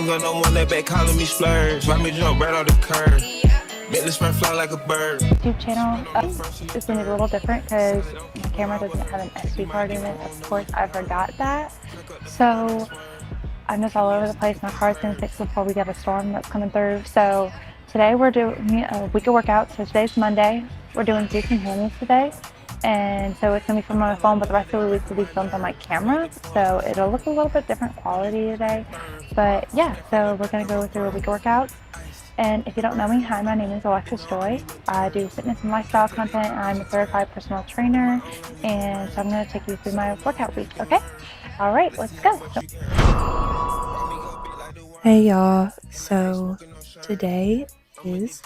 don't got no one that back calling me splurge. Why me jump right off the curb? Make the spring fly like a bird. YouTube channel is going to be a little different because the camera doesn't have an SD card in it. Of course, I forgot that. So I'm just all over the place. My car's going to fix before we get a storm that's coming through. So today we're doing a week of workouts. So today's Monday. We're doing glutes and hammies today. And so it's going to be filmed on my phone, but the rest of the week will be filmed on my camera. So it'll look a little bit different quality today. But yeah, so we're going to go through a week of workouts. And if you don't know me, hi, my name is Alexis Joy. I do fitness and lifestyle content. I'm a certified personal trainer, and so I'm going to take you through my workout week, okay? All right, let's go. Hey y'all, so today is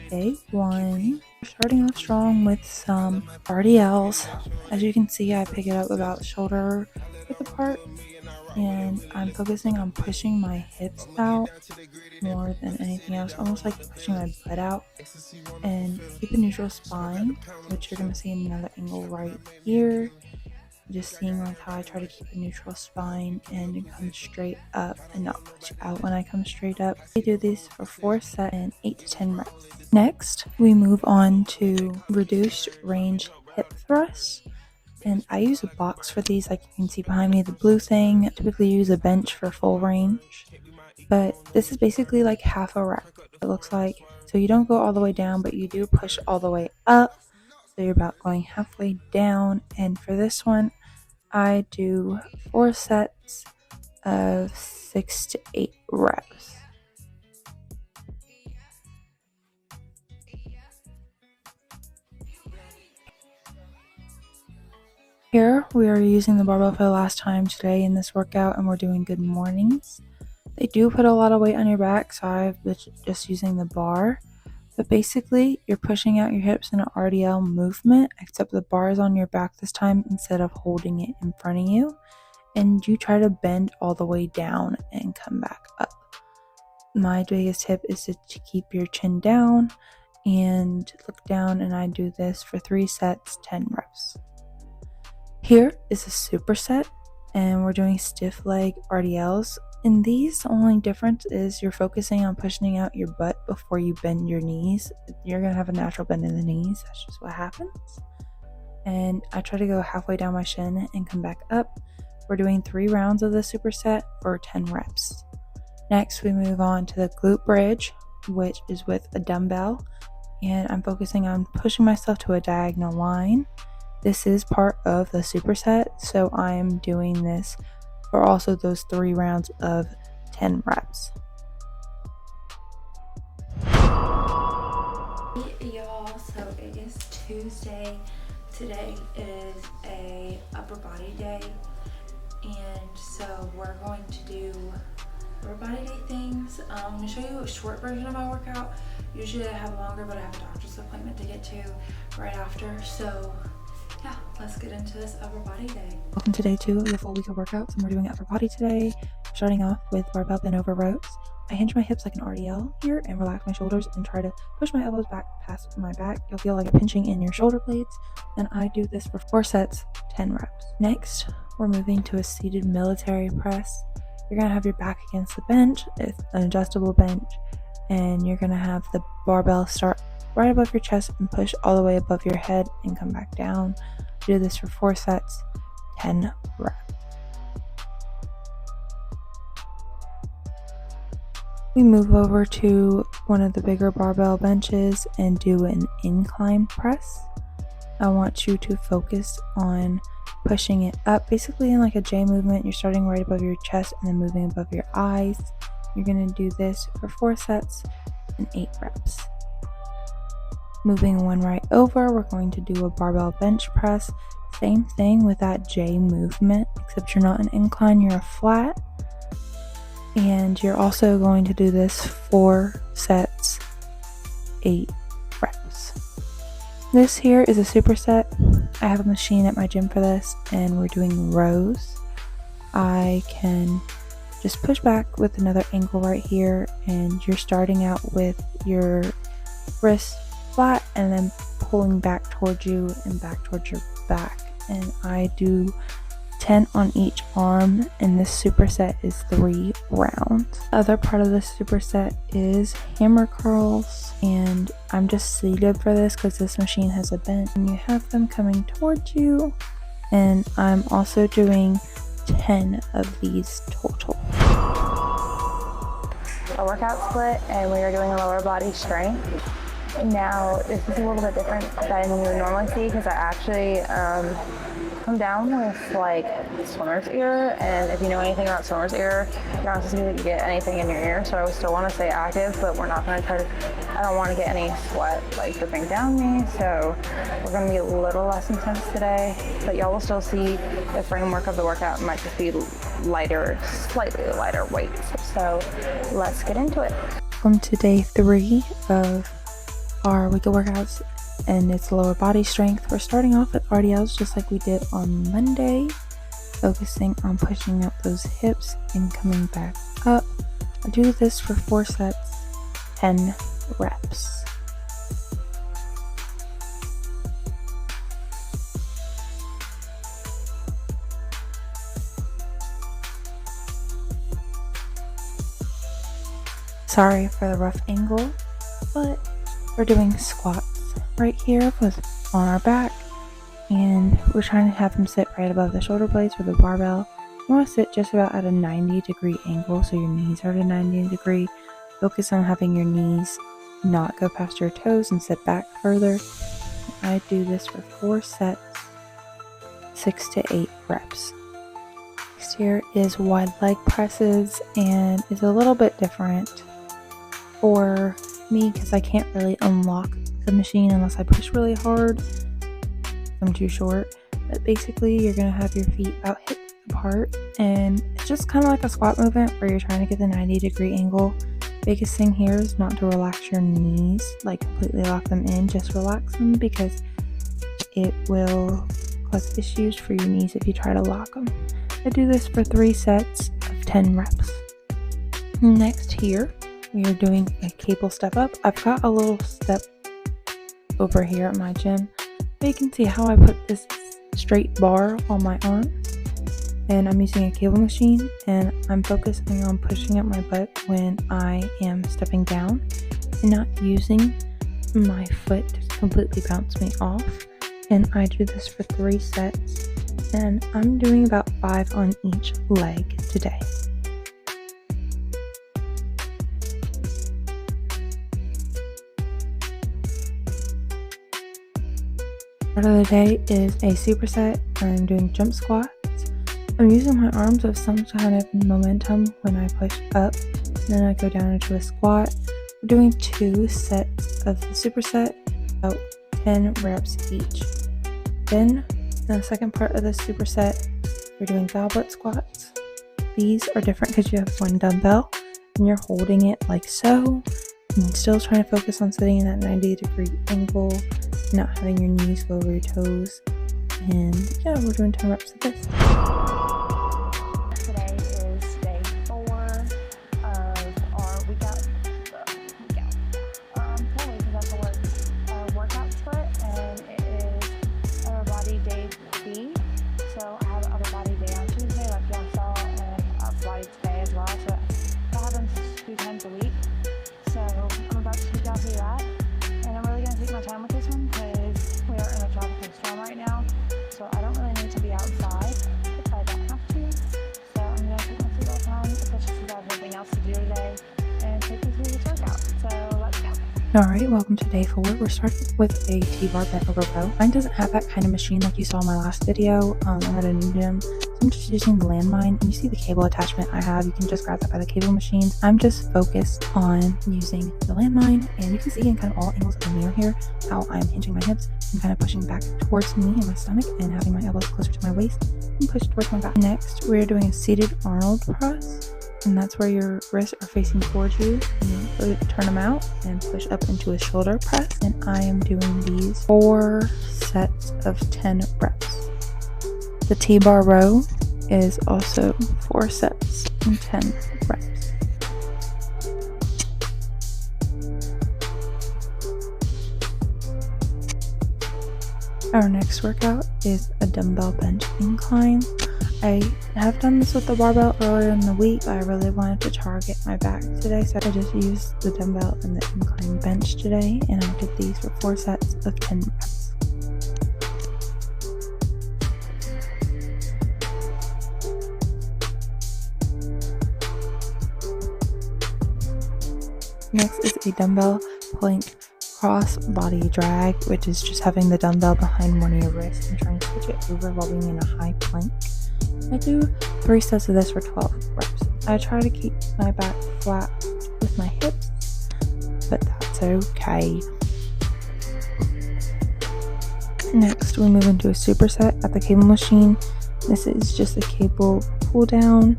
day one. We're starting off strong with some RDLs. As you can see, I pick it up about shoulder width apart, and I'm focusing on pushing my hips out more than anything else, almost like pushing my butt out, and keep a neutral spine, which you're going to see in another angle right here. Just seeing like how I try to keep a neutral spine and come straight up and not push out when I come straight up. We do these for 4 sets and 8 to 10 reps. Next, we move on to reduced range hip thrusts. And I use a box for these, like you can see behind me, the blue thing. I typically use a bench for full range, but this is basically like half a rep, it looks like. So you don't go all the way down, but you do push all the way up. So you're about going halfway down. And for this one, I do 4 sets of 6 to 8 reps. Here we are using the barbell for the last time today in this workout, and we're doing good mornings. They do put a lot of weight on your back, so I've been just using the bar. But basically, you're pushing out your hips in an RDL movement, except the bar is on your back this time instead of holding it in front of you. And you try to bend all the way down and come back up. My biggest tip is to keep your chin down and look down, and I do this for 3 sets, 10 reps. Here is a superset, and we're doing stiff leg RDLs. In these, the only difference is you're focusing on pushing out your butt before you bend your knees. You're going to have a natural bend in the knees. That's just what happens. And I try to go halfway down my shin and come back up. We're doing 3 rounds of the superset for 10 reps. Next, we move on to the glute bridge, which is with a dumbbell. And I'm focusing on pushing myself to a diagonal line. This is part of the superset, so I'm doing this for also those 3 rounds of 10 reps. Hey y'all, so it is Tuesday. Today is a upper body day, and so we're going to do upper body day things. I'm going to show you a short version of my workout. Usually I have longer, but I have a doctor's appointment to get to right after, so yeah, let's get into this upper body day. Welcome to day 2 of the full week of workouts, and we're doing upper body today. Starting off with barbell bent over rows. I hinge my hips like an RDL here and relax my shoulders and try to push my elbows back past my back. You'll feel like a pinching in your shoulder blades, and I do this for 4 sets, 10 reps. Next, we're moving to a seated military press. You're gonna have your back against the bench. It's an adjustable bench, and you're gonna have the barbell start right above your chest and push all the way above your head and come back down. Do this for 4 sets, 10 reps. We move over to one of the bigger barbell benches and do an incline press. I want you to focus on pushing it up, basically in like a J movement. You're starting right above your chest and then moving above your eyes. You're going to do this for 4 sets and 8 reps. Moving one right over, we're going to do a barbell bench press. Same thing with that J movement, except you're not an incline, you're a flat. And you're also going to do this 4 sets, 8 reps. This here is a superset. I have a machine at my gym for this, and we're doing rows. I can just push back with another angle right here, and you're starting out with your wrist flat and then pulling back towards you and back towards your back. And I do 10 on each arm, and this superset is 3 rounds. The other part of this superset is hammer curls, and I'm just seated for this because this machine has a bend and you have them coming towards you, and I'm also doing 10 of these total. A workout split, and we are doing lower body strength. Now, this is a little bit different than you would normally see because I actually come down with like swimmer's ear, and if you know anything about swimmer's ear, you're not supposed to get anything in your ear, so I still want to stay active, but we're not going to try to, I don't want to get any sweat like dripping down me, so we're going to be a little less intense today, but y'all will still see the framework of the workout. It might just be lighter, slightly lighter weights, so let's get into it. Welcome to day 3 of our weekly workouts, and it's lower body strength. We're starting off with RDLs just like we did on Monday, focusing on pushing up those hips and coming back up. I do this for 4 sets, 10 reps. Sorry for the rough angle, but we're doing squats right here on our back, and we're trying to have them sit right above the shoulder blades with the barbell. You want to sit just about at a 90-degree angle, so your knees are at a 90-degree. Focus on having your knees not go past your toes and sit back further. I do this for 4 sets, 6 to 8 reps. Next here is wide leg presses, and it's a little bit different for me because I can't really unlock the machine unless I push really hard. I'm too short. But basically, you're going to have your feet about hip apart, and it's just kind of like a squat movement where you're trying to get the 90-degree angle. Biggest thing here is not to relax your knees, like completely lock them in, just relax them because it will cause issues for your knees if you try to lock them. I do this for 3 sets of 10 reps. Next here, we are doing a cable step up. I've got a little step over here at my gym, but you can see how I put this straight bar on my arms, and I'm using a cable machine, and I'm focusing on pushing up my butt when I am stepping down and not using my foot to completely bounce me off. And I do this for 3 sets, and I'm doing about 5 on each leg today. Part of the day is a superset. I'm doing jump squats. I'm using my arms with some kind of momentum when I push up, and then I go down into a squat. We're doing 2 sets of the superset, about 10 reps each. Then, in the second part of the superset, we're doing goblet squats. These are different because you have 1 dumbbell, and you're holding it like so, and still trying to focus on sitting in that 90-degree angle, not having your knees go over your toes. And yeah, we're doing 10 reps of this. Today is day 4 of our workout split, and it is upper body day B. So I have an upper body day on Tuesday, like y'all saw, and upper body today as well. So that happens 2 times a week. So I'm about to speak out through that, and I'm really going to take my time with this one because we are in a tropical storm right now, so I don't really need to be outside if I don't have to. So I'm going to take my sweet little time, especially since I have nothing else to do today, and take you through this workout. So let's go. Alright, welcome to day 4. We're starting with a T-bar bent over row. Mine doesn't have that kind of machine like you saw in my last video. I'm at a new gym, so I'm just using the landmine, and you see the cable attachment I have. You can just grab that by the cable machines. I'm just focused on using the landmine, and you can see in kind of all angles of the mirror here how I'm hinging my hips and kind of pushing back towards me and my stomach and having my elbows closer to my waist and push towards my back. Next, we're doing a seated Arnold press, and that's where your wrists are facing towards you, and you turn them out and push up into a shoulder press. And I am doing these 4 sets of 10 reps. The T-bar row is also 4 sets and 10 reps. Our next workout is a dumbbell bench incline. I have done this with the barbell earlier in the week, but I really wanted to target my back today, so I just used the dumbbell and the incline bench today, and I did these for 4 sets of 10 reps. Next is a dumbbell plank cross body drag, which is just having the dumbbell behind one of your wrists and trying to switch it over while being in a high plank. I do 3 sets of this for 12 reps. I try to keep my back flat with my hips, but that's okay. Next, we move into a superset at the cable machine. This is just a cable pull down,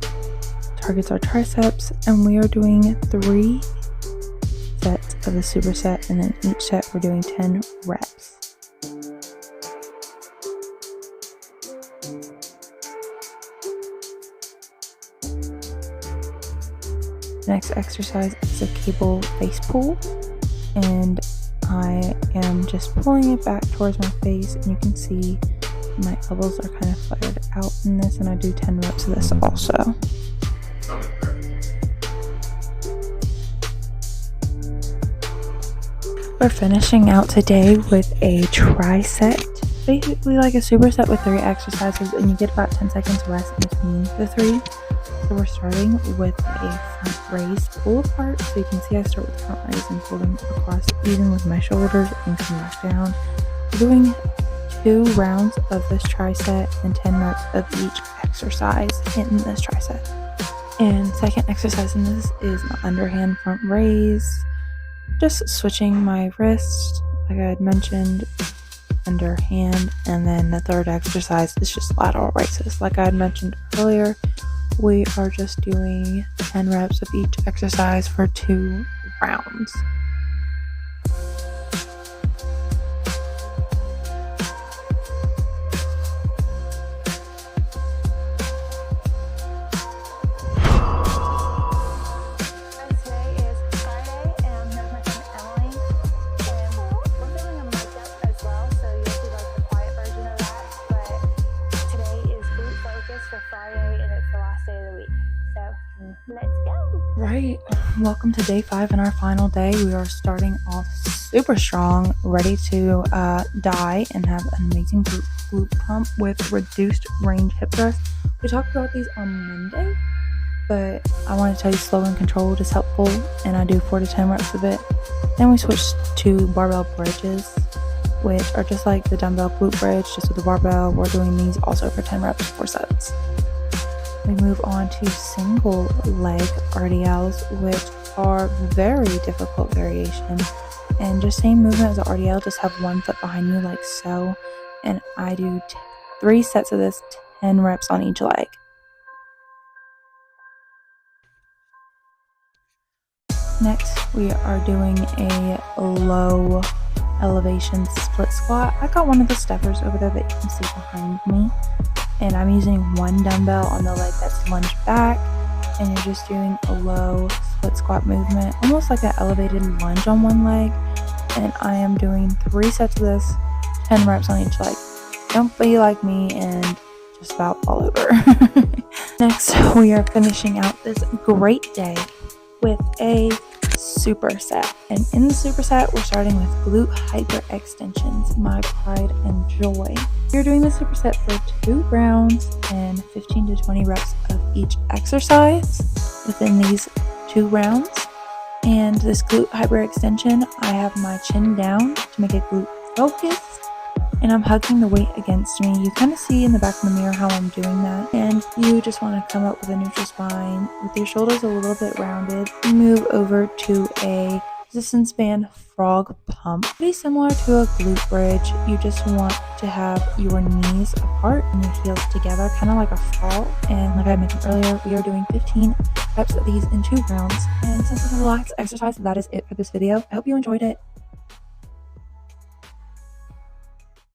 targets our triceps, and we are doing 3 sets of the superset, and then each set we're doing 10 reps. The next exercise is a cable face pull, and I am just pulling it back towards my face, and you can see my elbows are kind of flared out in this, and I do 10 reps of this also. We're finishing out today with a tricep, basically like a superset with 3 exercises, and you get about 10 seconds rest in between the 3. So we're starting with a front raise pull apart. So you can see I start with front raise and pull them across even with my shoulders and come back down. We're doing 2 rounds of this tricep and 10 reps of each exercise in this tricep. And second exercise in this is my underhand front raise. Just switching my wrist, like I had mentioned, underhand, and then the third exercise is just lateral raises. Like I had mentioned earlier, we are just doing 10 reps of each exercise for 2 rounds. Right, welcome to day 5 and our final day. We are starting off super strong, ready to die and have an amazing glute pump with reduced range hip thrust. We talked about these on Monday, but I want to tell you slow and controlled is helpful, and I do 4 to 10 reps of it. Then we switch to barbell bridges, which are just like the dumbbell glute bridge, just with the barbell. We're doing these also for 10 reps, 4 sets. We move on to single leg RDLs, which are very difficult variation, and just same movement as the RDL, just have 1 foot behind you like so, and I do 3 sets of this, 10 reps on each leg. Next, we are doing a low elevation split squat. I got one of the steppers over there that you can see behind me, and I'm using 1 dumbbell on the leg that's lunged back, and you're just doing a low split squat movement, almost like an elevated lunge on 1 leg, and I am doing 3 sets of this, 10 reps on each leg. Don't be like me and just about fall over. Next, we are finishing out this great day with a superset, and in the superset we're starting with glute hyperextensions, my pride and joy. You're doing the superset for 2 rounds and 15 to 20 reps of each exercise within these 2 rounds. And this glute hyperextension, I have my chin down to make it glute focus, and I'm hugging the weight against me. You kind of see in the back of the mirror how I'm doing that, and you just want to come up with a neutral spine with your shoulders a little bit rounded. You move over to a resistance band frog pump, pretty similar to a glute bridge. You just want to have your knees apart and your heels together, kind of like a fall. And like I mentioned earlier, we are doing 15 reps of these in 2 rounds. And since it's a relaxed exercise, that is it for this video. I hope you enjoyed it.